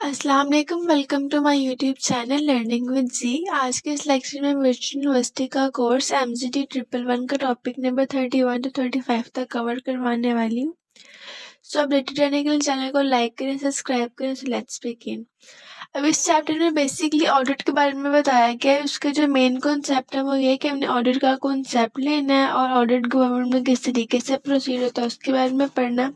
अस्सलाम वालेकुम, welcome to my YouTube channel learning with G. आज के इस लेक्चर में वर्चुअल यूनिवर्सिटी का कोर्स MCT 111 का टॉपिक नंबर 31 to 35 तक कवर करवाने वाली हूँ। सो अपडेटेड रहने के लिए चैनल को लाइक करें, सब्सक्राइब करें। So let's begin. अब इस चैप्टर में बेसिकली ऑडिट के बारे में बताया गया है। उसके जो मेन कॉन्सेप्ट है वो ये है कि हमने ऑडिट का कॉन्सेप्ट लेना है और ऑडिट गवर्नमेंट में किस तरीके से प्रोसीड होता है उसके बारे में पढ़ना है।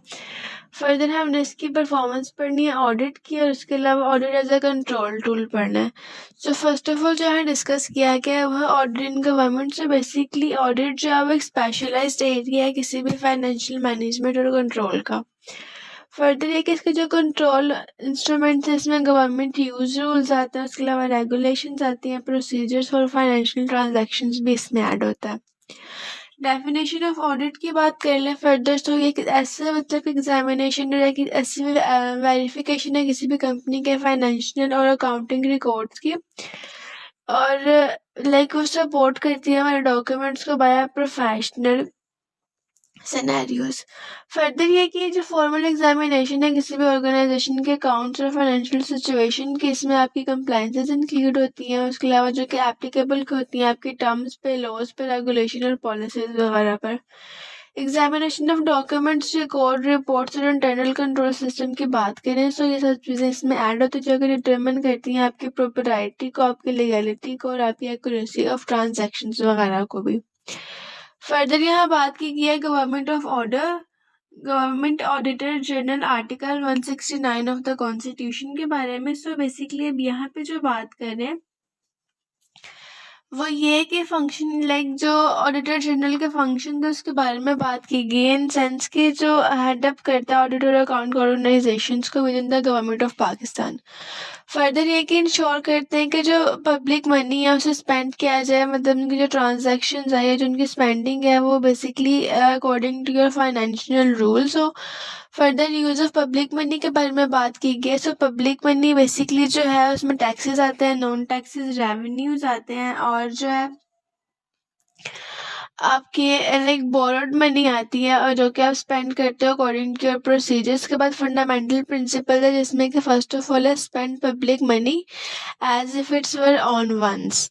फर्दर हमने इसकी परफॉर्मेंस पढ़नी है ऑडिट की, और उसके अलावा audit as a control tool पढ़ना है। सो फर्स्ट ऑफ ऑल जो है डिस्कस किया गया है वह ऑडिट इन गवर्नमेंट। से बेसिकली ऑडिट जो है वो एक स्पेशलाइज्ड एरिया है किसी भी फाइनेंशियल मैनेजमेंट और कंट्रोल का। फर्दर ये कि इसके जो कंट्रोल इंस्ट्रूमेंट्स हैं इसमें गवर्नमेंट यूज रूल्स आते हैं, उसके अलावा रेगुलेशंस आती हैं, प्रोसीजर्स और फाइनेंशियल ट्रांजैक्शंस भी इसमें ऐड होता है। डेफिनेशन ऑफ ऑडिट की बात कर ले फर्दर, तो ये ऐसे मतलब एग्जामिनेशन या कि ऐसी वेरिफिकेशन है किसी भी कंपनी के फाइनेंशियल और अकाउंटिंग रिकॉर्ड्स की, और लाइक वो सपोर्ट करती है हमारे डॉक्यूमेंट्स को बाय प्रोफेशनल सिनेरियोज। फर्दर ये कि ये जो फॉर्मल एग्जामिनेशन है किसी भी ऑर्गेनाइजेशन के अकाउंट्स और फाइनेंशियल सिचुएशन की, इसमें आपकी कंप्लाइंसेस इंक्लूड होती हैं। उसके अलावा जो कि एप्लीकेबल होती हैं आपकी टर्म्स पे, लॉज पे, रेगुलेशन और पॉलिसीज वगैरह पर। Examination of documents, record, reports और इंटरनल कंट्रोल सिस्टम की बात करें तो ये सब चीज़ें इसमें ऐड होती है जो कि डिटरमिन करती हैं आपकी प्रॉपर्टी को, आपकी लीगैलिटी को और आपकी एक्यूरेसी ऑफ ट्रांजैक्शंस वगैरह को भी। फर्दर यहाँ बात की गई है government of order, government auditor general article 169 of the constitution के बारे में। सो बेसिकली अब यहाँ पे जो बात कर रहे हैं वो ये कि फंक्शन लाइक जो ऑडिटर जनरल के फंक्शन थे उसके बारे में बात की गई है, इन सेंस के जो हेडअप करता है ऑडिटर अकाउंट ऑर्गेनाइजेशंस को with in the government of Pakistan. Further ये कि इंश्योर करते हैं कि जो पब्लिक मनी है उसे स्पेंड किया जाए, मतलब उनकी जो ट्रांजैक्शंस है, जो उनकी स्पेंडिंग है वो basically according to your financial rules हो। Further use of public money के बारे में बात की गई है। सो पब्लिक मनी बेसिकली जो है उसमें टैक्सेस आते हैं, नॉन टैक्सेस रेवेन्यूज आते हैं, और जो है आपकी लाइक बोरोड मनी आती है और जो कि आप स्पेंड करते हो अकॉर्डिंग टू योर प्रोसीजर्स। के बाद फंडामेंटल प्रिंसिपल है जिसमें कि फर्स्ट ऑफ ऑल है spend public money as if it's your own ones.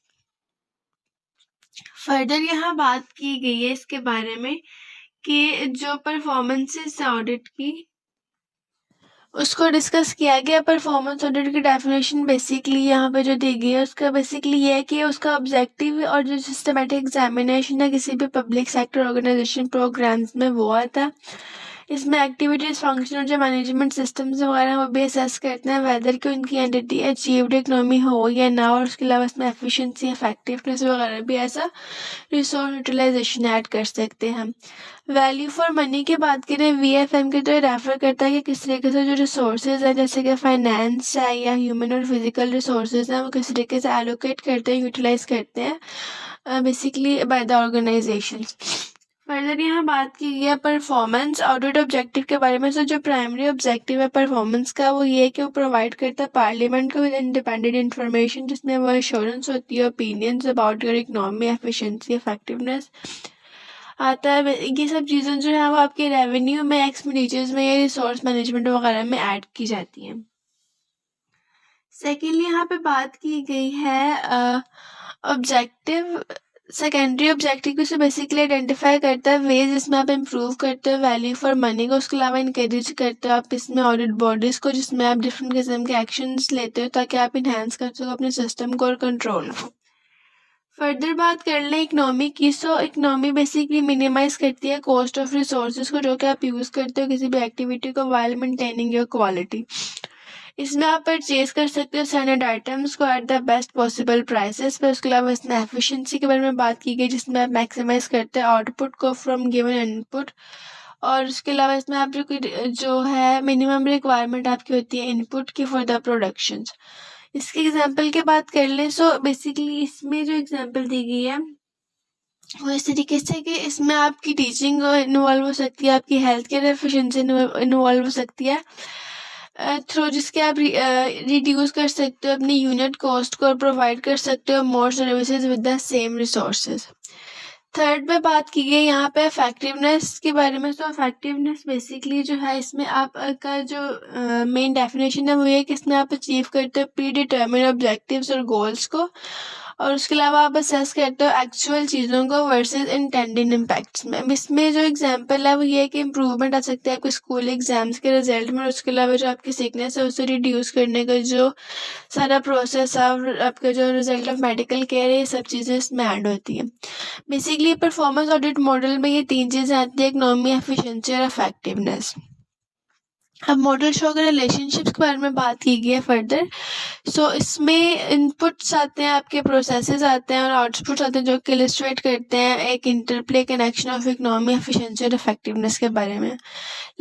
Further यहाँ बात की गई है इसके बारे में कि जो परफॉर्मेंसेस है ऑडिट की उसको डिस्कस किया गया। परफॉर्मेंस ऑडिट की डेफिनेशन बेसिकली यहाँ पे जो दी गई है उसका बेसिकली ये है कि उसका ऑब्जेक्टिव और जो सिस्टमेटिक एग्जामिनेशन है किसी भी पब्लिक सेक्टर ऑर्गेनाइजेशन प्रोग्राम्स में वो आता है। इसमें एक्टिविटीज, फंक्शन और जो मैनेजमेंट सिस्टम्स वगैरह वो भी असेस करते हैं वेदर कि उनकी एंटिटी अचीव्ड इकोनॉमी हो या ना, और उसके अलावा इसमें एफिशिएंसी, इफेक्टिवनेस वगैरह भी ऐसा रिसोर्स यूटिलाइजेशन ऐड कर सकते हैं हम। वैल्यू फॉर मनी की बात करें VFM के, तो ये रेफर करता है कि किस तरीके से जो रिसोर्सेज है जैसे कि फाइनेंस है या ह्यूमन और फिजिकल रिसोर्सेज हैं वो किस तरीके से एलोकेट करते हैं, यूटिलाइज करते हैं basically by the organization. Further यहाँ बात की गई है परफॉर्मेंस ऑडिट ऑब्जेक्टिव के बारे में। सो जो प्राइमरी ऑब्जेक्टिव है परफॉर्मेंस का वो ये है कि वो प्रोवाइड करता है पार्लियामेंट को विद इंडिपेंडेंट इंफॉर्मेशन जिसमें वो एश्योरेंस होती है opinions about your economy, efficiency, effectiveness आता है। ये सब चीज़ें जो है वो आपके रेवेन्यू में, एक्सपेंडिचर्स में या रिसोर्स मैनेजमेंट वगैरह में ऐड की जाती हैं। सेकेंडली यहाँ पे बात की गई है ऑब्जेक्टिव। सेकेंडरी ऑब्जेक्टिव से बेसिकली आइडेंटिफाई करता है वेज जिसमें आप इम्प्रूव करते हो वैल्यू फॉर मनी को, उसके अलावा इनकरेज करते हो आप इसमें ऑडिट बॉडीज को जिसमें आप डिफरेंट किस्म के एक्शंस लेते हो ताकि आप इन्हेंस कर सको अपने सिस्टम को और कंट्रोल को। फर्दर बात कर लें इकोनॉमी की। सो इकोनॉमी बेसिकली मिनिमाइज करती है कॉस्ट ऑफ रिसोर्सेज को जो कि आप यूज़ करते हो किसी भी एक्टिविटी को वाइल मेंटेनिंग योर क्वालिटी। इसमें आप परचेज कर सकते हो स्टैंडर्ड आइटम्स को at the best possible prices पे। उसके अलावा इसमें एफिशिएंसी के बारे में बात की गई जिसमें आप मैक्सिमाइज करते हैं आउटपुट को फ्रॉम गिवन इनपुट, और उसके अलावा इसमें आप जो है मिनिमम रिक्वायरमेंट आपकी होती है इनपुट की फॉर द प्रोडक्शन। इसके एग्जाम्पल की बात कर लें सो बेसिकली इसमें जो एग्जाम्पल दी गई है वो इस तरीके से कि इसमें आपकी टीचिंग इन्वॉल्व हो सकती है, आपकी हेल्थ केयर एफिशिएंसी इन्वॉल्व हो सकती है थ्रू जिसके आप रिड्यूस कर सकते हो अपनी यूनिट कॉस्ट को और प्रोवाइड कर सकते हो मोर services with the same resources. Third पे बात की गई यहाँ पे इफेक्टिवनेस के बारे में। तो इफेक्टिवनेस बेसिकली जो है इसमें आप का जो मेन डेफिनेशन है वो ये कि इसमें आप अचीव करते हो प्री डिटर्मिन ऑब्जेक्टिव्स और गोल्स को, और उसके अलावा आप असेस करते हो एक्चुअल चीज़ों को वर्सेस इंटेंडेड इम्पैक्ट्स में। अब इसमें जो एग्जांपल है वो ये है कि इम्प्रूवमेंट आ सकता है आपके स्कूल एग्जाम्स के रिजल्ट में, और उसके अलावा जो आपकी सिकनेस है उसे रिड्यूस करने का जो सारा प्रोसेस है और आपका जो रिजल्ट ऑफ मेडिकल केयर है, ये सब चीज़ें इसमें ऐड होती है। बेसिकली परफॉर्मेंस ऑडिट मॉडल में ये 3 चीज़ें आती है, इकोनॉमी, एफिशिएंसी और इफेक्टिवनेस। अब मॉडल शो के रिलेशनशिप्स के बारे में बात की गई है फर्दर। सो इसमें इनपुट्स आते हैं, आपके प्रोसेसेस आते हैं और आउटपुट्स आते हैं जो कि इलस्ट्रेट करते हैं एक interplay connection of economy, efficiency और इफेक्टिवनेस के बारे में।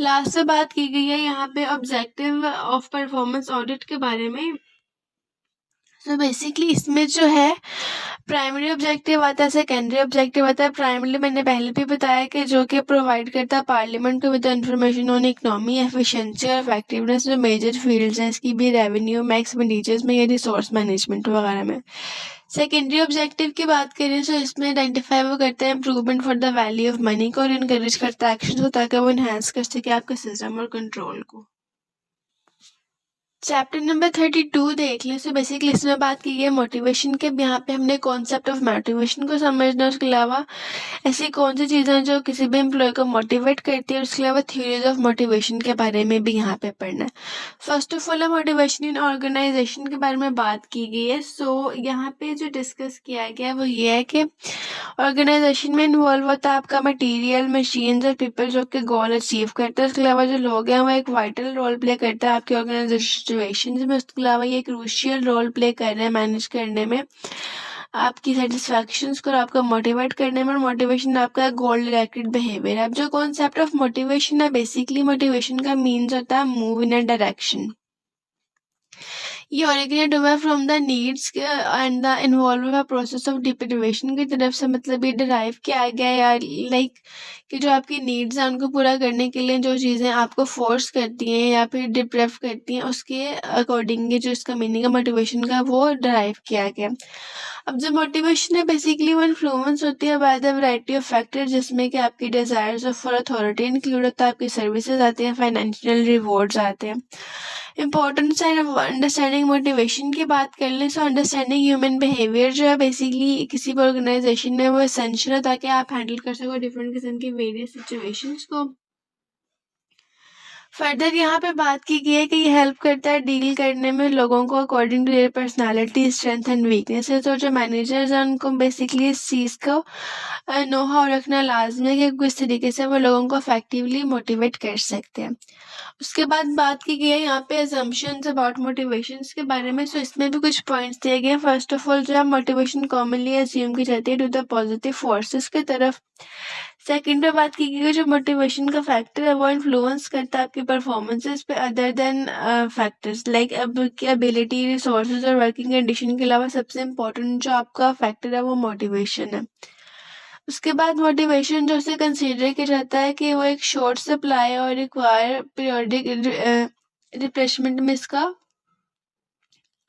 लास्ट में बात की गई है यहाँ पे ऑब्जेक्टिव ऑफ परफॉर्मेंस ऑडिट के बारे में। सो बेसिकली इसमें जो है प्राइमरी ऑब्जेक्टिव आता है, सेकेंडरी ऑब्जेक्टिव आता है। प्राइमरी मैंने पहले भी बताया कि जो कि प्रोवाइड करता है पार्लियामेंट को with information on economy, efficiency और इफेक्टिवनेस जो मेजर फील्ड्स हैं इसकी भी, रेवेन्यू में, एक्सपेंडिचर्स में या रिसोर्स मैनेजमेंट वगैरह में। सेकेंडरी ऑब्जेक्टिव की बात करें तो इसमें आइडेंटिफाई वो करता है improvement for the value of money को, और इनकरेज करता है एक्शन को ताकि वो इन्हांस कर सके आपके सिस्टम और कंट्रोल को। चैप्टर नंबर 32 देख लें। सो बेसिकली इसमें बात की है मोटिवेशन के। यहाँ पे हमने कॉन्सेप्ट ऑफ मोटिवेशन को समझना, उसके अलावा ऐसी कौन सी चीज़ें हैं जो किसी भी एम्प्लॉय को मोटिवेट करती है, और उसके अलावा थ्योरीज ऑफ मोटिवेशन के बारे में भी यहाँ पे पढ़ना है। First of all motivation in organization के बारे में बात की गई है। सो यहाँ पे जो डिस्कस किया गया है वो ये है कि ऑर्गेनाइजेशन में इन्वॉल्व होता है आपका मटेरियल, मशीन्स और पीपल जो कि गोल अचीव करते हैं। उसके अलावा जो लोग हैं वो एक वाइटल रोल प्ले करते हैं आपके ऑर्गेनाइजेशन सिचुएशंस में। उसके अलावा ये क्रूशियल रोल प्ले कर रहे हैं मैनेज करने में आपकी सेटिस्फैक्शंस को और आपको मोटिवेट करने में। मोटिवेशन आपका गोल रिलेटेड बिहेवियर है। अब जो कॉन्सेप्ट ऑफ मोटिवेशन है, बेसिकली मोटिवेशन का मीन्स होता है मूव इन अ डायरेक्शन। ये ओरिजिनेट हुआ from the needs and the involve a process of deprivation की तरफ से, मतलब ये डिराइव किया गया या लाइक कि जो आपकी नीड्स हैं उनको पूरा करने के लिए जो चीज़ें आपको फोर्स करती हैं या फिर डिप्रेव करती हैं, उसके अकॉर्डिंग जो इसका मीनिंग है मोटिवेशन का वो डिराइव किया गया। अब जो मोटिवेशन है बेसिकली वो इन्फ्लुएंस होती है by the variety of factor, जिसमें कि आपकी desires of for authority include होता है, आपकी सर्विसेज आती हैं, फाइनेंशियल रिवॉर्ड्स आते हैं। इम्पोर्टेंस एंड अंडरस्टैंडिंग मोटिवेशन की बात कर लें। सो अंडरस्टैंडिंग ह्यूमन बिहेवियर जो है बेसिकली किसी भी ऑर्गेनाइजेशन में वो एसेंशियल है ताकि आप हैंडल कर सको डिफरेंट किस्म की वेरियस सिचुएशंस को। फर्दर यहाँ पे बात की गई है कि ये हेल्प करता है डील करने में लोगों को according to their personality, strength and weaknesses. और जो मैनेजर्स हैं उनको बेसिकली इस चीज़ को नो हाउ रखना लाजमी है कि किस तरीके से वो लोगों को इफेक्टिवली मोटिवेट कर सकते हैं। उसके बाद बात की गई है यहाँ पे assumptions अबाउट मोटिवेशंस के बारे में। सो इसमें भी कुछ पॉइंट्स दिए गए हैं। फर्स्ट ऑफ ऑल जो है मोटिवेशन कॉमनली अज्यूम की जाती है टू द पॉजिटिव फोर्सेस की तरफ। सेकंड पे बात की गई जो मोटिवेशन का फैक्टर है वो इन्फ्लुएंस करता है आपकी परफॉर्मेंसेस पे अदर देन फैक्टर्स लाइक अब की एबिलिटी, रिसोर्सेज और वर्किंग कंडीशन के अलावा सबसे इम्पोर्टेंट जो आपका फैक्टर है वो मोटिवेशन है। उसके बाद मोटिवेशन जो उसे कंसीडर किया जाता है कि वो एक शॉर्ट सप्लाई और रिक्वायर पीरियोडिक रिफ्रेशमेंट में इसका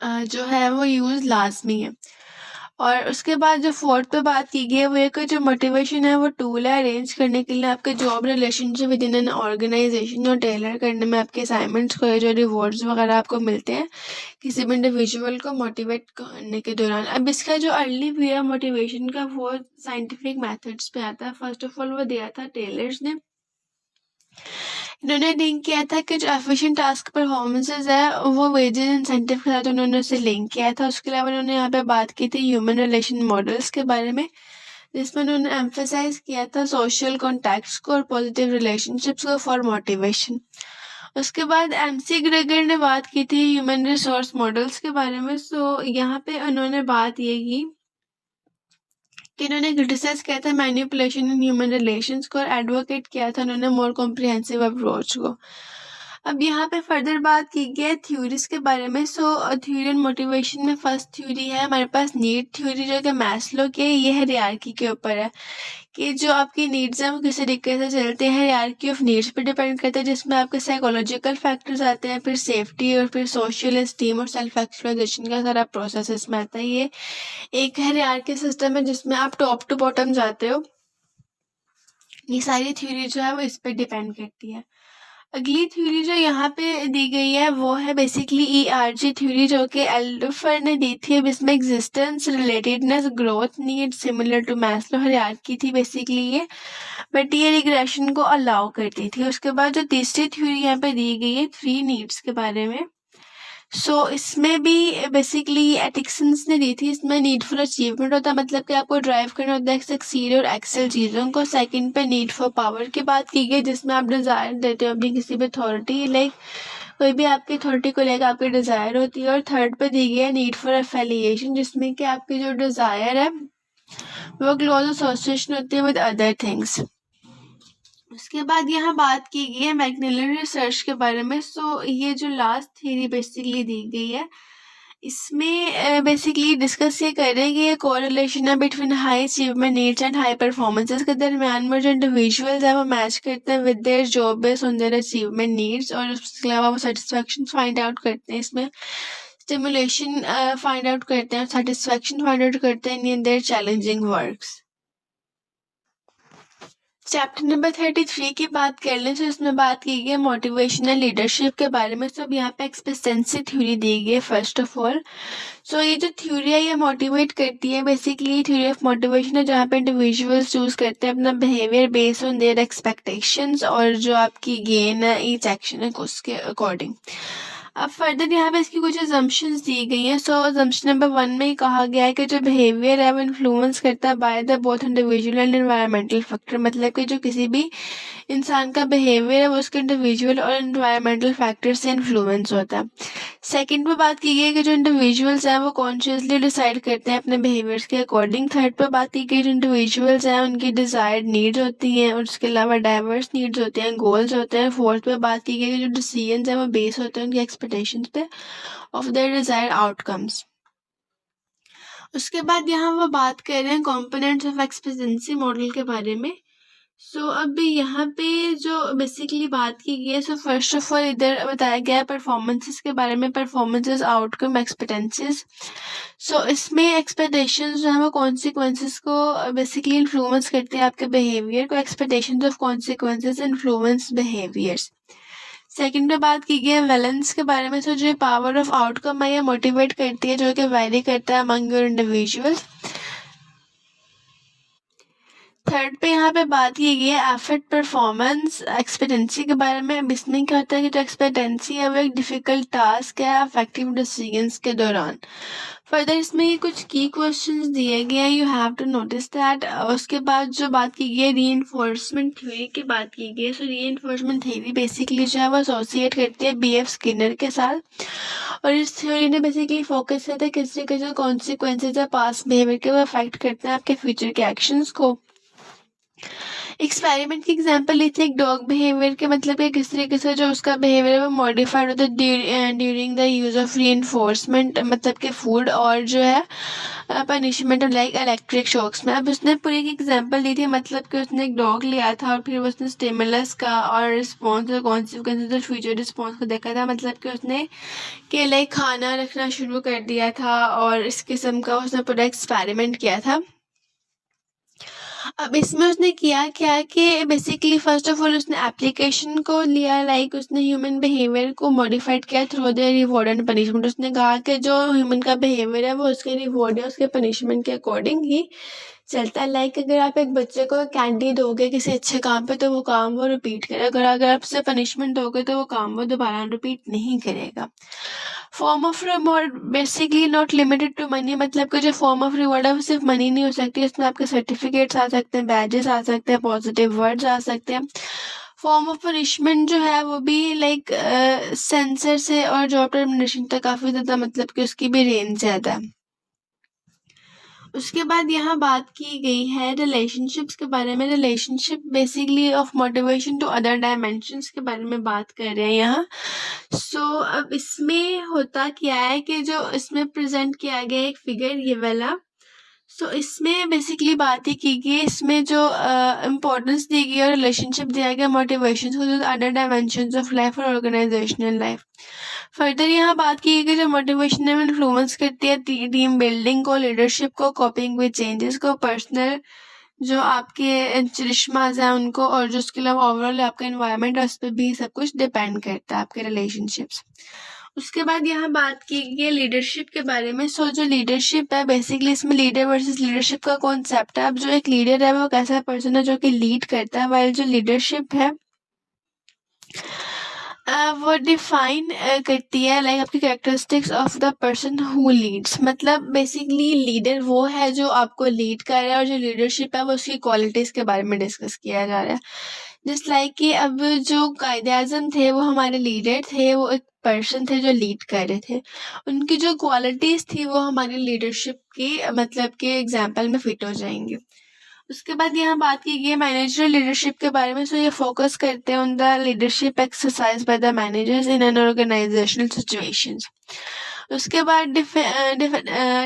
जो है वो यूज़ लाजमी है। और उसके बाद जो फोर्थ पे बात की गई है वो एक जो मोटिवेशन है वो टूल है अरेंज करने के लिए आपके job relationship within an organization और टेलर करने में आपके असाइनमेंट्स को, जो रिवॉर्ड्स वगैरह आपको मिलते हैं किसी भी इंडिविजुअल को मोटिवेट करने के दौरान। अब इसका जो अर्ली व्यू है मोटिवेशन का वो साइंटिफिक मेथड्स पे आता है। फर्स्ट ऑफ ऑल वो दिया था टेलर्स ने। इन्होंने लिंक किया था कि जो एफिशिएंट टास्क परफॉर्मेंसेज है वो वेजेस इंसेंटिव के साथ उन्होंने उसे लिंक किया था। उसके अलावा उन्होंने यहाँ पे बात की थी ह्यूमन रिलेशन मॉडल्स के बारे में, जिसमें उन्होंने एम्फेसाइज किया था सोशल कॉन्टैक्ट्स को और पॉजिटिव रिलेशनशिप्स को फॉर मोटिवेशन। उसके बाद एमसी ग्रेगर ने बात की थी ह्यूमन रिसोर्स मॉडल्स के बारे में। सो यहाँ पे उन्होंने बात ये की कि इन्होंने क्रिटिसाइज किया था मैनिपुलेशन इन ह्यूमन रिलेशंस को और एडवोकेट किया था उन्होंने मोर कॉम्प्रिहेंसिव अप्रोच को। अब यहाँ पे फर्दर बात की गई है थ्योरीज के बारे में। सो थ्योरी एंड मोटिवेशन में फर्स्ट थ्योरी है हमारे पास नीड थ्योरी, जो कि मैस्लो के ये है हायरार्की के ऊपर है कि जो आपकी नीड्स हैं वो किस तरीके से चलते हैं, हायरार्की ऑफ नीड्स पे डिपेंड करता है, जिसमें आपके साइकोलॉजिकल फैक्टर्स आते हैं, फिर सेफ्टी और फिर सोशल एस्टीम और सेल्फ एक्चुअलाइजेशन का सारा प्रोसेस इसमें आता है। ये एक हायरार्की सिस्टम है जिसमें आप टॉप टू बॉटम जाते हो। ये सारी थ्योरी जो है वो इस पे डिपेंड करती है। अगली थ्योरी जो यहाँ पे दी गई है वो है बेसिकली ERG थ्योरी, जो कि एल्डोफर ने दी थी। अब इसमें existence, relatedness, growth need similar to Maslow hierarchy थी बेसिकली ये, बट ये रिग्रेशन को अलाउ करती थी। उसके बाद जो तीसरी थ्योरी यहाँ पे दी गई है 3 नीड्स के बारे में, इसमें भी बेसिकली एटिक्सन्स ने दी थी। इसमें नीड फॉर अचीवमेंट होता है, मतलब कि आपको ड्राइव करना होता है सक्सीड और एक्सेल चीज़ों को। सेकंड पे नीड फॉर पावर की बात की गई, जिसमें आप डिज़ायर देते हो अपनी किसी भी अथॉरिटी, लाइक कोई भी आपकी अथॉरिटी को लेकर आपकी डिज़ायर होती है। और थर्ड पे दी गई है नीड फॉर एफिलिएशन, जिसमें कि आपकी जो डिज़ायर है वो क्लोज एसोसिएशन होती है विद अदर थिंग्स। उसके बाद यहाँ बात की गई है मैकमिलन रिसर्च के बारे में। ये जो लास्ट थ्योरी बेसिकली दी गई है, इसमें बेसिकली डिस्कस ये कर रहे हैं कि ये कोरिलेशन है between high achievement needs and high performances के दरमियान में जो इंडिविजुअल्स है वो मैच करते हैं with their job based on their achievement needs, और उसके अलावा वो सेटिस्फेक्शन फाइंड आउट करते हैं। इसमें स्टिमुलेशन फाइंड आउट करते हैं, सेटिस्फेक्शन फाइंड आउट करते हैं in their challenging works. Chapter number 33 की बात कर लें तो इसमें बात की गई है मोटिवेशनल लीडरशिप के बारे में। अब यहाँ पे एक्सपेक्टेंसी थ्योरी दी गई है फर्स्ट ऑफ ऑल। ये जो थ्योरी है ये मोटिवेट करती है, बेसिकली थ्योरी ऑफ मोटिवेशन है, जहाँ पे इंडिविजुअल्स चूज करते हैं अपना behaviour based on their expectations, और जो आपकी गेन है ईच एक्शन है उसके अकॉर्डिंग। अब फर्दर यहाँ पे इसकी कुछ अजम्पशंस दी गई हैं। अजम्पशन नंबर 1 में कहा गया है कि जो बिहेवियर है वो इन्फ्लुएंस करता है by the both individual and environmental factor, मतलब कि जो किसी भी इंसान का बिहेवियर है वो उसके इंडिविजुअल और एनवायरमेंटल फैक्टर से इन्फ्लुएंस होता है। सेकंड पे बात की गई है कि जो इंडिविजुअल्स हैं वो कॉन्शियसली डिसाइड करते हैं अपने बिहेवियर्स के अकॉर्डिंग। थर्ड पे बात की गई जो इंडिविजुअल्स हैं उनकी डिजायर्ड नीड्स होती हैं, और उसके अलावा डाइवर्स नीड्स होते हैं, गोल्स होते हैं। फोर्थ पे बात की गई कि जो डिसीजंस हैं वो बेस होते हैं उनकी एक्सपेक्टेशंस पे ऑफ देयर डिजायर्ड आउटकम्स। उसके बाद यहाँ वो बात कर रहे हैं कंपोनेंट्स ऑफ एक्सपेक्टेंसी मॉडल के बारे में। अब यहाँ पे जो बेसिकली बात की गई है, फर्स्ट ऑफ ऑल इधर बताया गया है परफॉर्मेंसेस के बारे में, परफॉर्मेंसेस, आउटकम, एक्सपेक्टेंसीज। इसमें एक्सपेक्टेशंस जो है वो कॉन्सिक्वेंसेस को बेसिकली इन्फ्लुएंस करते हैं आपके बिहेवियर को। Expectations of consequences influence behaviours. Second पे बात की गई है वैलेंस के बारे में। जो पावर ऑफ आउटकम है ये मोटिवेट करती है, जो कि वेरी करता है अमंग योर इंडिविजुअल्स। थर्ड पे यहाँ पे बात की गई है एफर्ट, परफॉर्मेंस, एक्सपेक्टेंसी के बारे में। अब इसमें क्या होता है कि जो एक्सपेक्टेंसी है वो एक डिफिकल्ट टास्क है इफेक्टिव डिसीजंस के दौरान। फर्दर इसमें ये कुछ की क्वेश्चंस दिए गए हैं, you have to notice that. उसके बाद जो बात की गई है रीइंफोर्समेंट थ्योरी की बात की गई है। रीइंफोर्समेंट थ्योरी बेसिकली जो है वो एसोसिएट करती है BF स्किनर के साथ, और इस थ्योरी ने बेसिकली फोकस किया था किसी के जो कॉन्सिक्वेंसेज है पास्ट बिहेवियर के वो अफेक्ट करते हैं आपके फ्यूचर के एक्शंस को। एक्सपेरिमेंट की एग्जांपल ली थी एक डॉग बिहेवियर के, मतलब कि किस तरीके से जो उसका बिहेवियर है वो मॉडिफाइड होता है during the use of reinforcement, मतलब कि फूड और जो है पनिशमेंट लाइक इलेक्ट्रिक शॉक्स में। अब उसने पूरी एक एग्जांपल दी थी, मतलब कि उसने एक डॉग लिया था और फिर उसने स्टिमुलस का और रिस्पॉन्स और कॉन्सिक्वेंसेज और फ्यूचर रिस्पॉन्स को देखा था, मतलब कि उसने के लाइक खाना रखना शुरू कर दिया था और इस किस्म का उसने पूरा एक्सपेरिमेंट किया था। अब इसमें उसने किया क्या कि बेसिकली फर्स्ट ऑफ ऑल उसने एप्लीकेशन को लिया, लाइक उसने ह्यूमन बिहेवियर को मॉडिफाइड किया through the reward and punishment. उसने कहा कि जो ह्यूमन का बिहेवियर है वो उसके रिवॉर्ड या उसके पनिशमेंट के अकॉर्डिंग ही चलता है। लाइक अगर आप एक बच्चे को कैंडी दोगे किसी अच्छे काम पे तो वो काम वो रिपीट करेगा, अगर आप उसे पनिशमेंट दोगे तो वो काम वो दोबारा रिपीट नहीं करेगा। Form of reward basically not limited to money, मतलब कि जो फॉर्म ऑफ रिवॉर्ड है वो सिर्फ मनी नहीं हो सकती, इसमें आपके सर्टिफिकेट्स आ सकते हैं, बैजेस आ सकते हैं, पॉजिटिव वर्ड्स आ सकते हैं। फॉर्म ऑफ पनिशमेंट जो है वो भी लाइक सेंसर से और जॉब टर्मिनेशन तक काफ़ी ज़्यादा, मतलब कि उसकी भी रेंज ज़्यादा है। उसके बाद यहाँ बात की गई है रिलेशनशिप्स के बारे में। Relationship basically of motivation to other dimensions के बारे में बात कर रहे हैं यहाँ। अब इसमें होता क्या है कि जो इसमें प्रेजेंट किया गया एक फिगर ये वाला, इसमें बेसिकली बात ही की गई, इसमें जो इम्पोर्टेंस दी गई और रिलेशनशिप दिया गया मोटिवेशन को जो अदर डायमेंशंस ऑफ लाइफ और ऑर्गेनाइजेशनल लाइफ। फर्दर यहाँ बात की गई जो मोटिवेशन में इन्फ्लुएंस करती है टीम बिल्डिंग को, लीडरशिप को, कॉपिंग विद चेंजेस को, पर्सनल जो आपके चरिश्माज हैं उनको, और जो उसके अलावा ओवरऑल आपका एनवायरनमेंट है उस पर भी सब कुछ डिपेंड करता है, आपके रिलेशनशिप्स। उसके बाद यहाँ बात की गई लीडरशिप के बारे में। सो जो लीडरशिप है बेसिकली इसमें लीडर वर्सेस लीडरशिप का कॉन्सेप्ट है। अब जो एक लीडर है वो कैसा पर्सन है जो कि लीड करता है, वाइल जो लीडरशिप है वो डिफाइन करती है लाइक आपकी characteristics of the person who Leeds. मतलब बेसिकली लीडर वो है जो आपको लीड कर रहा है, और जो लीडरशिप है वो उसकी क्वालिटीज के बारे में डिस्कस किया जा रहा है। जस्ट लाइक कि अब जो कायदे आजम थे वो हमारे लीडर थे, वो एक पर्सन थे जो लीड कर रहे थे, उनकी जो क्वालिटीज थी वो हमारी लीडरशिप की मतलब के एग्जाम्पल में फिट हो जाएंगे। उसके बाद यहाँ बात की गई मैनेजरल लीडरशिप के बारे में। सो ये फोकस करते हैं on the leadership exercise by the managers in an organizational situations. उसके बाद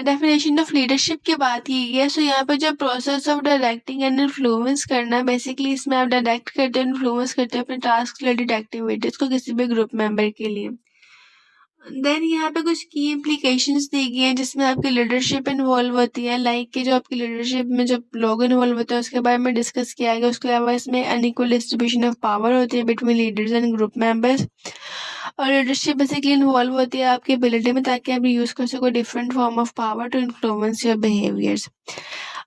डेफिनेशन ऑफ लीडरशिप की बात की गई है। सो यहाँ पे जो process of directing and influence करना, बेसिकली इसमें आप डायरेक्ट करते हो, इन्फ्लुएंस करते हो अपने टास्क रिलेटेड एक्टिविटीज को किसी भी ग्रुप मेंबर के लिए। देन यहाँ पे कुछ की इम्प्लीकेशंस दी गई हैं जिसमें आपकी लीडरशिप इन्वॉल्व होती है, लाइक कि जो आपकी लीडरशिप में जो लोग इन्वॉल्व होते हैं उसके बारे में डिस्कस किया गया। उसके अलावा इसमें अनइक्वल डिस्ट्रीब्यूशन ऑफ पावर होती है between leaders and group members. और लीडरशिप बेसिकली इन्वॉल्व होती है आपकी एबिलिटी में, ताकि आप यूज कर सको different form of power to influence your behaviours.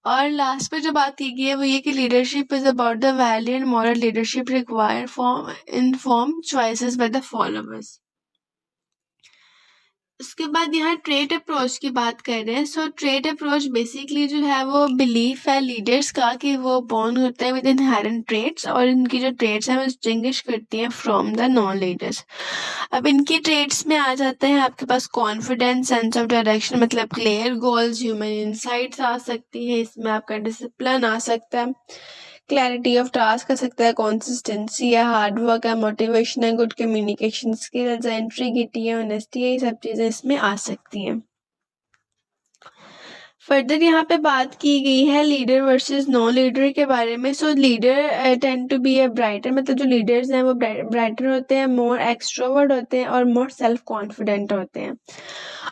और लास्ट पे जो बात की गई है वो ये कि leadership is about the value and moral leadership required for inform choices by the followers. उसके बाद यहाँ ट्रेड अप्रोच की बात कर रहे हैं। सो ट्रेड अप्रोच बेसिकली जो है वो बिलीफ है लीडर्स का कि वो बॉर्न होते हैं विद इनहेरेंट ट्रेड्स, और इनकी जो ट्रेड्स हैं वो डिस्टिंग्विश करती हैं फ्रॉम द नॉन लीडर्स। अब इनकी ट्रेड्स में आ जाते हैं आपके पास कॉन्फिडेंस, सेंस ऑफ डायरेक्शन, मतलब क्लियर गोल्स, ह्यूमन इंसाइट्स आ सकती है इसमें, आपका डिसिप्लिन आ सकता है, क्लैरिटी ऑफ टास्क आ सकता है, कंसिस्टेंसी है, हार्ड वर्क है, मोटिवेशन है, गुड कम्युनिकेशन स्किल्स है, इंटीग्रिटी है, ऑनेस्टी है, ये सब चीज़ें इसमें आ सकती हैं। फर्दर यहाँ पे बात की गई है लीडर वर्सेस नॉन लीडर के बारे में। So leader tend to be a brighter, मतलब जो लीडर्स हैं वो ब्राइटर होते हैं, मोर एक्सट्रोवर्ट होते हैं और मोर सेल्फ कॉन्फिडेंट होते हैं।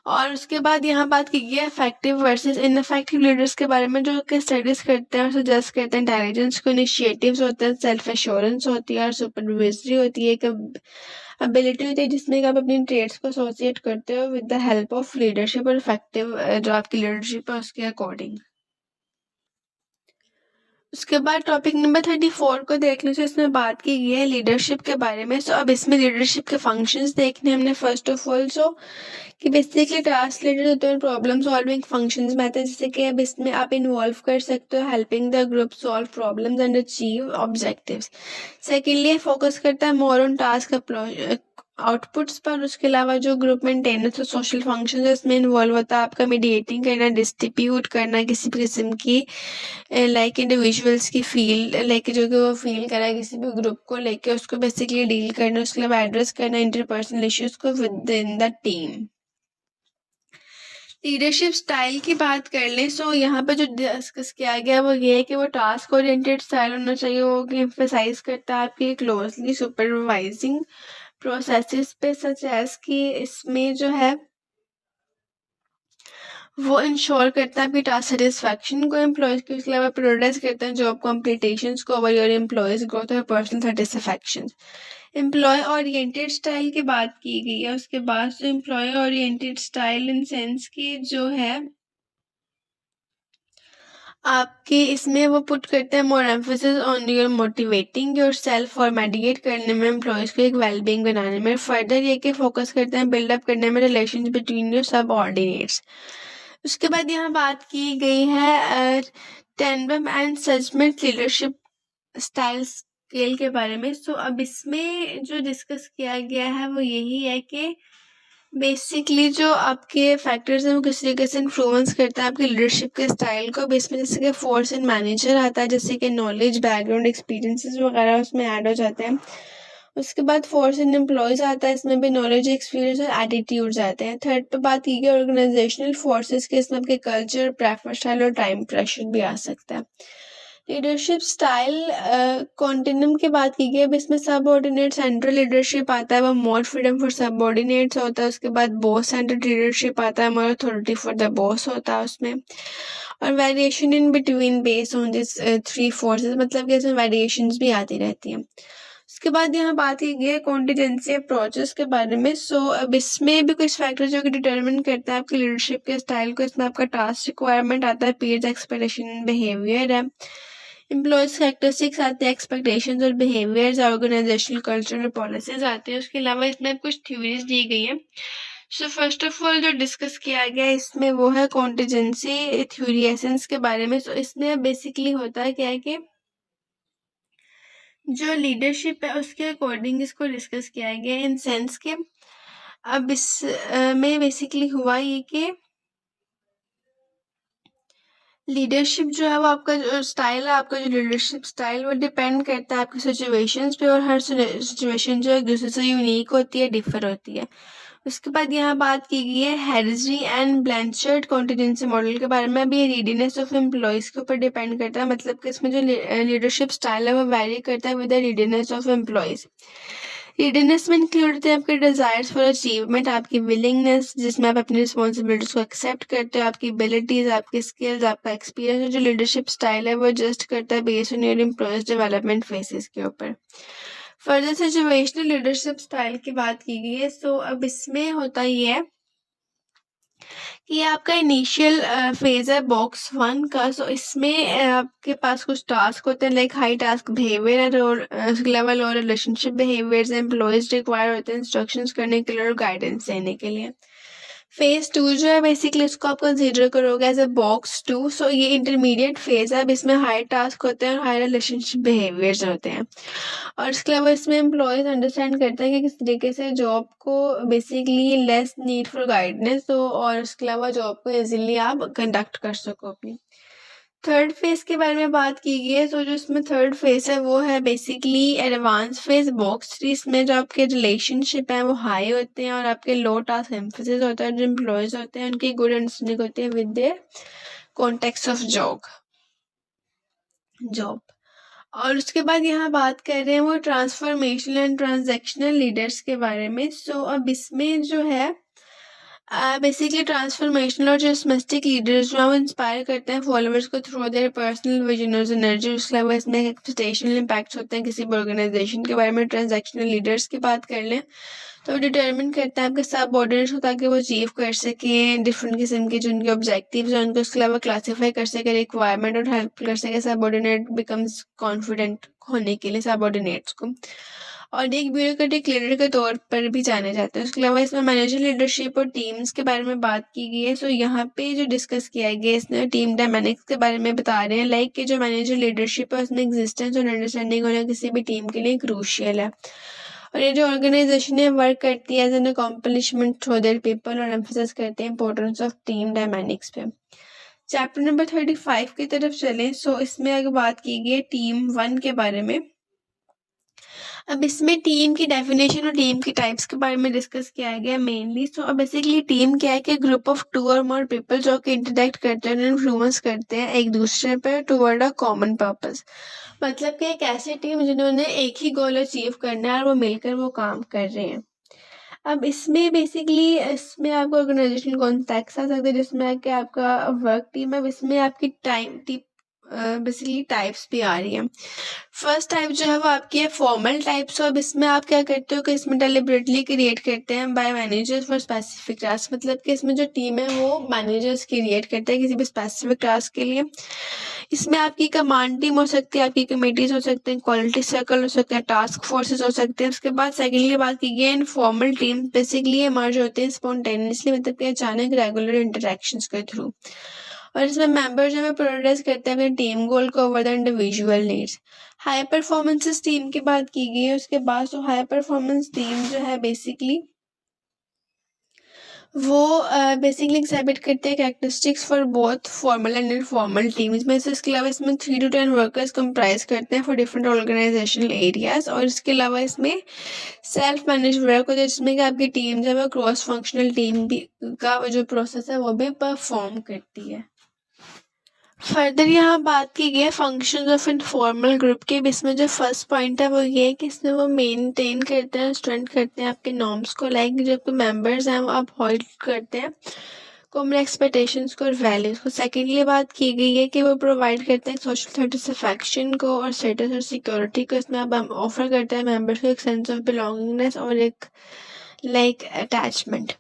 और उसके बाद यहाँ बात की गई है इफेक्टिव वर्सेस इनफेक्टिव लीडर्स के बारे में, जो कि स्टडीज करते हैं और सजेस्ट करते हैं इंटेलिजेंस को, इनिशिएटिव्स होते हैं, सेल्फ एश्योरेंस होती है और सुपरवाइजरी होती है, एक एबिलिटी होती है जिसमें आप अपनी ट्रेड्स को एसोसिएट करते हो with the help of leadership, और इफेक्टिव जो आपकी लीडरशिप है उसके अकॉर्डिंग। उसके बाद टॉपिक नंबर 34 को देख लीजिए, इसमें बात की गई है लीडरशिप के बारे में। सो अब इसमें लीडरशिप के फंक्शंस देखने हमने फर्स्ट ऑफ ऑल। सो कि बेसिकली टास्क रिलेटेड होते हैं, प्रॉब्लम सॉल्विंग फंक्शंस में आते हैं, जैसे कि अब इसमें आप इन्वॉल्व कर सकते हो helping the group solve problems and achieve objectives. Secondly focus करता है मोर ऑन टास्क आउटपुट्स पर। उसके अलावा जो ग्रुप मेंटेनेंस और सोशल फंक्शन इसमें इन्वॉल्व होता है, आपका मीडिएटिंग करना, डिस्ट्रीब्यूट करना किसी भी किस्म की लाइक इंडिविजुअल्स की फील, लाइक जो कि वो फील करा है किसी भी ग्रुप को लेके, उसको बेसिकली डील करना, उसके अलावा एड्रेस करना इंटरपर्सनल इश्यूज को with in the team. Leadership style की बात कर लें। सो यहाँ पे जो डिस्कस किया गया वो ये है कि वो टास्क ओरिएंटेड स्टाइल होना चाहिए, वो कि एम्फेसाइज करता है आपकी क्लोजली सुपरवाइजिंग प्रोसेसेस पे, सच एज कि इसमें जो है वो इंश्योर करता है आपकी टास्क सेटिस्फैक्शन को एम्प्लॉयज की, उसके अलावा प्रोड्रेस करते हैं जॉब कॉम्पिटिशन्स को ओवर योर एम्प्लॉयज ग्रोथ और personal satisfaction. Employ oriented style की बात की गई है। उसके बाद जो employ oriented style in sense की जो है आपके इसमें वो पुट करते हैं more emphasis on your motivating your self और मेडिकेट करने में, एम्प्लॉयज को एक वेलबींग बनाने में। फर्दर ये कि फोकस करते हैं बिल्डअप करने में रिलेशन बिटवीन योर सबऑर्डिनेट्स। उसके बाद यहाँ बात की गई है tandem and segment leadership style scale के बारे में। सो अब इसमें जो डिस्कस किया गया है वो यही है कि बेसिकली जो आपके फैक्टर्स हैं वो किस तरीके से इन्फ्लुएंस करता है आपकी लीडरशिप के स्टाइल को। इसमें जैसे कि फोर्स एंड मैनेजर आता है, जैसे कि नॉलेज, बैकग्राउंड, एक्सपीरियंसेस वगैरह उसमें ऐड हो जाते हैं। उसके बाद फोर्स एंड एम्प्लॉयज आता है, इसमें भी नॉलेज, एक्सपीरियंस और एटीट्यूड्स आते हैं। थर्ड पे बात की गई ऑर्गेनाइजेशनल फोर्सेस के, इसमें आपके कल्चर, प्रेफर स्टाइल और टाइम प्रेशर भी आ सकता है। लीडरशिप स्टाइल कॉन्टिन्यूम की बात की गई। अब इसमें सबऑर्डिनेट सेंट्रल लीडरशिप आता है, वो मोर फ्रीडम फॉर सबऑर्डिनेट्स होता है। उसके बाद बॉस सेंट्रल लीडरशिप आता है, मोर अथॉरिटी फॉर द बॉस होता है उसमें। और variation in between based on this three forces, मतलब कि इसमें वेरिएशंस भी आती रहती हैं। उसके बाद यहाँ बात की गई है कॉन्टिजेंसी अप्रोचेस के बारे में। सो अब इसमें भी कुछ फैक्टर जो कि डिटरमिन करता है आपकी लीडरशिप के स्टाइल को। इसमें आपका टास्क रिक्वायरमेंट आता है, पीयर्स एक्सपेक्टेशन, बिहेवियर है, एम्प्लॉयज कैरेक्टरिस्टिक्स आते हैं, एक्सपेक्टेशंस और बिहेवियर्स, ऑर्गेनाइजेशनल कल्चर और पॉलिसीज आते हैं। उसके अलावा इसमें कुछ थ्योरीज दी गई है। सो फर्स्ट ऑफ ऑल जो डिस्कस किया गया इसमें वो है कॉन्टिजेंसी थ्योरी एसेंस के बारे में। सो इसमें बेसिकली होता है क्या है कि जो लीडरशिप है उसके अकॉर्डिंग इसको डिस्कस किया गया इन सेंस के अब इस में बेसिकली हुआ ये कि लीडरशिप जो है वो आपका जो स्टाइल है, आपका जो लीडरशिप स्टाइल वो डिपेंड करता है आपकी सिचुएशंस पे, और हर सिचुएशन जो है एक दूसरे से यूनिक होती है, डिफर होती है। उसके बाद यहाँ बात की गई है हेरिसरी एंड ब्लैंचर्ड कॉन्टिजेंसी मॉडल के बारे में। अभी ये रीडीनेस ऑफ एम्प्लॉयज के ऊपर डिपेंड करता है, मतलब कि इसमें जो लीडरशिप स्टाइल है वो वेरी करता है विद द रीडीनेस ऑफ एम्प्लॉयज। रीडीनेस में इंक्लूड होते हैं आपके डिजायर्स फॉर अचीवमेंट, आपकी विलिंगनेस जिसमें आप अपनी रिस्पॉन्सिबिलिटीज को एक्सेप्ट करते हो, आपकी एबिलिटीज, आपकी स्किल्स, आपका एक्सपीरियंस। जो लीडरशिप स्टाइल है वो जस्ट करता है based on your employees development faces के ऊपर। फर्दर सिचुएशनल लीडरशिप स्टाइल की बात की गई है। सो अब इसमें होता ही है कि आपका इनिशियल फेज है बॉक्स 1 का। सो इसमें आपके पास कुछ टास्क होते हैं, लाइक हाई टास्क बिहेवियर और उसके अलावा लो रिलेशनशिप बिहेवियर्स। एम्प्लॉयज रिक्वायर होते हैं इंस्ट्रक्शंस करने के लिए और गाइडेंस देने के लिए। फेज 2 जो है बेसिकली उसको आप कंसिडर करोगे एज ए बॉक्स 2। सो ये इंटरमीडिएट फेज है। अब इसमें हाई टास्क होते हैं और हाई रिलेशनशिप बिहेवियर्स होते हैं। और इसके अलावा इसमें एम्प्लॉयज अंडरस्टैंड करते हैं कि किस तरीके से जॉब को basically less need for guidance हो, और इसके अलावा जॉब को इजीली आप कंडक्ट कर सको अपनी। थर्ड फेज के बारे में बात की गई है। तो जो इसमें थर्ड फेज है वो है बेसिकली एडवांस फेज बॉक्स 3। इसमें जो आपके रिलेशनशिप है वो हाई होते हैं और आपके लो टास्क एम्फेसिस होता है। जो एम्प्लॉयज होते हैं उनकी गुड अंडरस्टैंडिंग होती है with their context of job. और उसके बाद यहाँ बात कर रहे हैं वो ट्रांसफॉर्मेशनल एंड ट्रांजैक्शनल लीडर्स के बारे में। सो अब इसमें जो है बेसिकली ट्रांसफॉर्मेशनल और जिस्मेस्टिक लीडर्स जो है वो इंस्पायर करते हैं फॉलोअर्स को थ्रू देयर पर्सनल विजन और एनर्जी। उसके अलावा इसमें एक्सपेक्टेशनल इम्पैक्ट्स होते हैं किसी भी ऑर्गेनाइजेशन के बारे में। ट्रांजैक्शनल लीडर्स की बात कर लें तो डिटरमिन करता है आपके सबऑर्डिनेट्स को ताकि वो अचीव कर सकें डिफरेंट किस्म के जो उनके ऑब्जेक्टिव्स हैं उनको। उसके अलावा क्लासीफाई कर सके रिक्वायरमेंट और हेल्प कर सके सबऑर्डिनेट बिकम्स कॉन्फिडेंट होने के लिए सबऑर्डिनेट्स को, और एक ब्यूरोक्रेटिक लीडर के तौर पर भी जाने जाते हैं। उसके अलावा इसमें मैनेजर लीडरशिप और टीम्स के बारे में बात की गई है। सो यहाँ पे जो डिस्कस किया गया है इसमें टीम डायनामिक्स के बारे में बता रहे हैं, लाइक कि जो मैनेजर लीडरशिप है उसमें एग्जिस्टेंस और अंडरस्टैंडिंग होना किसी भी टीम के लिए क्रूशियल है। और ये जो ऑर्गेनाइजेशन है वर्क करती है as an accomplishment through their people, और एम्फेसिस करते हैं इंपॉर्टेंस ऑफ टीम डायनामिक्स पे। चैप्टर नंबर 35 की तरफ चलें। सो इसमें अगर बात की गई है टीम 1 के बारे में। अब इसमें टीम की डेफिनेशन और टीम की टाइप्स के बारे में डिस्कस किया गया मेनली। सो अब बेसिकली टीम क्या है कि ग्रुप ऑफ 2 और मोर पीपल जो कि इंटरेक्ट करते हैं, इन्फ्लुएंस करते हैं एक दूसरे पर टुवर्ड अ कॉमन पर्पस। मतलब कि एक ऐसी टीम जिन्होंने एक ही गोल अचीव करना है और वो मिलकर वो काम कर रहे हैं। अब इसमें बेसिकली इसमें आपका ऑर्गेनाइजेशन कॉन्टेक्स्ट आ सकता है जिसमें आके आपका वर्क टीम है। अब इसमें आपकी बेसिकली टाइप्स भी आ रही है। फर्स्ट टाइप जो है वो आपकी है फॉर्मल टाइप। सो अब इसमें आप क्या करते हो कि इसमें डेलिबरेटली क्रिएट करते हैं by managers for specific task, मतलब कि इसमें जो टीम है वो मैनेजर्स क्रिएट करते हैं किसी भी स्पेसिफिक टास्क के लिए। इसमें आपकी कमांड टीम हो सकती है, आपकी कमेटीज हो सकते हैं, क्वालिटी सर्कल हो सकते हैं, टास्क फोर्सेस हो सकते हैं। उसके बाद सेकेंडली बात की गई इनफॉर्मल टीम। बेसिकली ये मर्ज होते हैं स्पॉन्टेनियसली, मतलब कि अचानक रेगुलर इंटरेक्शंस के थ्रू। और इसमें मेंबर जो है प्रायोरिटाइज करते हैं अपने टीम गोल को over the individual needs. High performances team की बात की गई है। उसके बाद जो हाई परफॉर्मेंस टीम जो है बेसिकली वो बेसिकली एग्जिबिट करते हैं characteristics for both formal and informal teams में से। इसके अलावा इसमें 3 to 10 वर्कर्स कंप्राइज करते हैं फॉर डिफरेंट ऑर्गेनाइजेशनल एरियाज। और इसके अलावा इसमें सेल्फ मैनेज वर्क होता है जिसमें कि आपकी टीम जो है क्रॉस फंक्शनल टीम भी का जो प्रोसेस है वो भी परफॉर्म करती है। फर्दर यहाँ बात की गई है फंक्शंस ऑफ इनफॉर्मल ग्रुप के। इसमें जो फर्स्ट पॉइंट है वो ये है कि इसमें वो मेंटेन करते हैं, स्टूडेंट करते हैं आपके नॉर्म्स को, लाइक जो आपके मेंबर्स हैं वो आप होल्ड करते हैं कॉमन एक्सपेक्टेशंस को और वैल्यूज़ को। सेकेंडली बात की गई है कि वो प्रोवाइड करते हैं सोशल सेटिस्फैक्शन को और स्टेटस और सिक्योरिटी को। इसमें आप ऑफर करते हैं मेंबर्स को एक सेंस ऑफ बिलोंगिंगनेस और एक लाइक अटैचमेंट।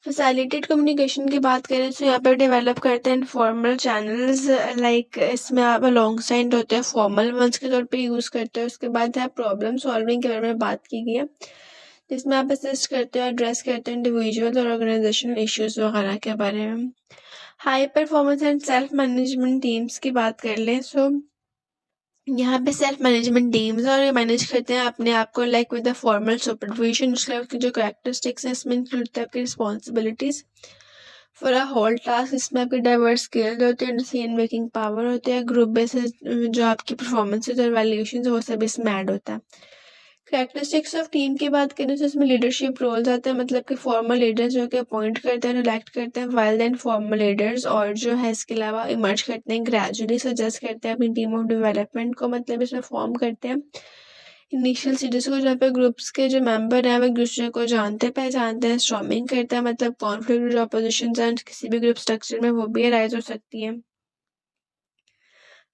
फैसिलिटेड कम्युनिकेशन की बात करें तो यहाँ पर डेवलप करते हैं इनफॉर्मल चैनल्स, लाइक इसमें आप अलॉन्ग साइड होते हैं फॉर्मल वंस के तौर पे यूज़ करते हैं। उसके बाद है प्रॉब्लम सॉल्विंग के बारे में बात की गई है, जिसमें आप असिस्ट करते हो, एड्रेस करते हैं इंडिविजुअल और ऑर्गेनाइजेशनल इश्यूज वगैरह के बारे में। High performance and self management teams की बात कर लें सो यहाँ पे सेल्फ मैनेजमेंट टीम्स और ये मैनेज करते हैं अपने आप को like with the formal supervision. उसके उसकी जो करेक्टरिस्टिक्स हैं इसमें इंक्लूड होता है आपकी responsibilities for a whole task. इसमें आपके डाइवर्स स्किल्स होते हैं, डिसीजन मेकिंग पावर होते हैं, ग्रुप बेसिस जो आपकी परफॉर्मेंसेज और वैल्यूएशन वो सब इसमें ऐड होता है। करेक्टरिस्टिक्स ऑफ टीम की बात करें तो इसमें लीडरशिप रोल्स आते हैं, मतलब कि फॉर्मल लीडर्स जो कि अपॉइंट करते हैं, इलेक्ट करते हैं, वाइल देन फॉर्मल लीडर्स और जो है इसके अलावा इमर्ज करते हैं, ग्रेजुअली सजेस्ट करते हैं अपनी टीम ऑफ डेवलपमेंट को, मतलब इसमें फॉर्म करते हैं इनिशियल स्टेजेस को जहाँ पे ग्रुप्स के जो मेंबर हैं वो एक दूसरे को जानते पहचानते हैं, स्टॉर्मिंग करते हैं, मतलब कॉन्फ्लिक्ट जो अपोजिशन एंड किसी भी ग्रुप स्ट्रक्चर में वो भी अराइज हो सकती है।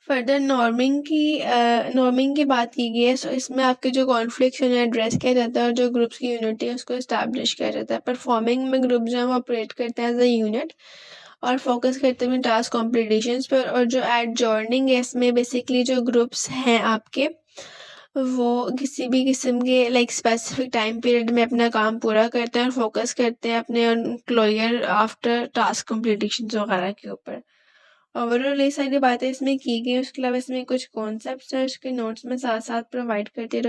फर्दर नॉर्मिंग की बात की गई है सो इसमें आपके जो कॉन्फ्लिक्ट है एड्रेस किया जाता है और जो ग्रुप्स की यूनिटी है उसको इस्टेब्लिश किया जाता है। परफॉर्मिंग में ग्रुप जो है वो ऑपरेट करते हैं एज अ यूनिट और फोकस करते हैं टास्क कॉम्पिटिशन्स पर। और जो एडजॉर्निंग है इसमें बेसिकली जो ग्रुप्स हैं आपके वो किसी भी किस्म के लाइक स्पेसिफिक टाइम पीरियड में अपना काम पूरा करते हैं और फोकस करते हैं अपने क्लोयर आफ्टर टास्क कम्प्लीटिशन वगैरह के ऊपर। ओवरऑल ये सारी बातें इसमें की गई। उसके अलावा इसमें कुछ कॉन्सेप्ट्स हैं उसके नोट्स में साथ साथ प्रोवाइड करती